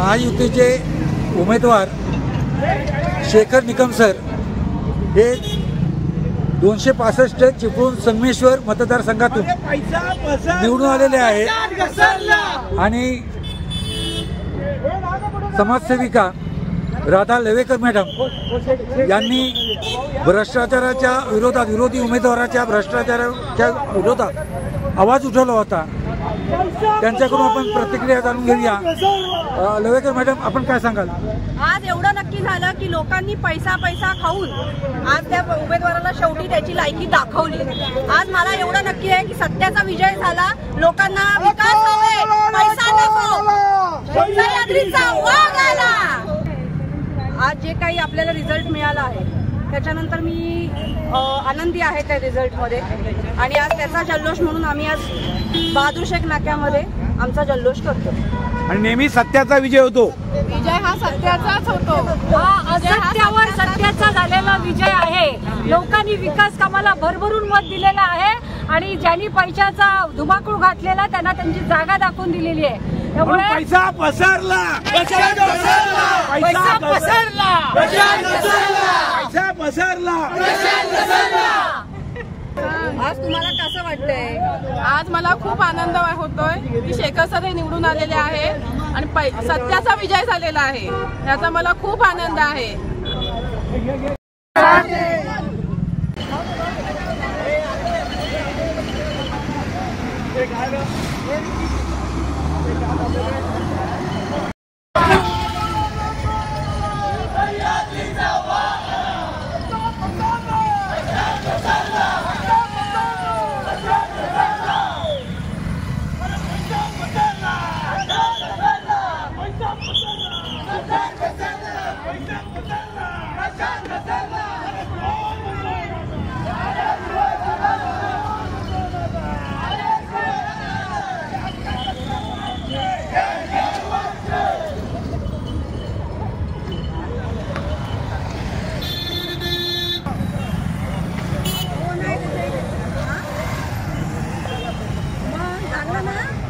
महायुतीचे उमेदवार शेखर निकम सर हे 265 चिपळूण संगमेश्वर मतदारसंघातून निवडून आलेले आहेत आणि समाजसेविका राधा लवेकर मॅडम यांनी भ्रष्टाचाराच्या विरोधात, विरोधी उमेदवाराच्या भ्रष्टाचाराच्या विरोधात आवाज उठवला होता। त्यांच्याकडून आपण प्रतिक्रिया जाणून घेऊया। लवेकर मॅडम, आपण काय सांगाल? आज एवढं नक्की झालं की लोकांनी पैसा खाऊन आज त्या उमेदवाराला शेवटी त्याची लायकी दाखवली। आज मला एवढं नक्की आहे की सत्याचा विजय झाला। लोकांना विकास हवे, पैसा नको, सह्याद्रीचा वाघ आला। आज जे काही आपल्याला रिझल्ट मिळाला आहे त्याच्यानंतर मी आनंदी आहे त्या रिझल्टमध्ये आणि आज त्याचा जल्लोष म्हणून आम्ही आज बहादूर शेख नाक्यामध्ये आमचा जल्लोष करतो। आणि नेहमी सत्याचा विजय होतो। विजय हा सत्याचाच होतो। हा असत्यावर सत्याचा झालेला विजय आहे। लोकांनी विकास कामाला भरभरून मत दिलेलं आहे आणि ज्यांनी पैशाचा धुमाकूळ घातलेला त्यांना त्यांची जागा दाखवून दिलेली आहे। त्यामुळे पैसा पसरला, पैसा पसरला, पैसा पसरला, पैसा पसरला। आज तुम्हाला कसं वाटतंय? आज मला खूप आनंद होतोय की शेखर सर हे निवडून आलेले आहे आणि सत्याचा विजय झालेला आहे, याचा मला खूप आनंद आहे।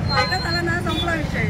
फायदा झाला ना, संपला विषय।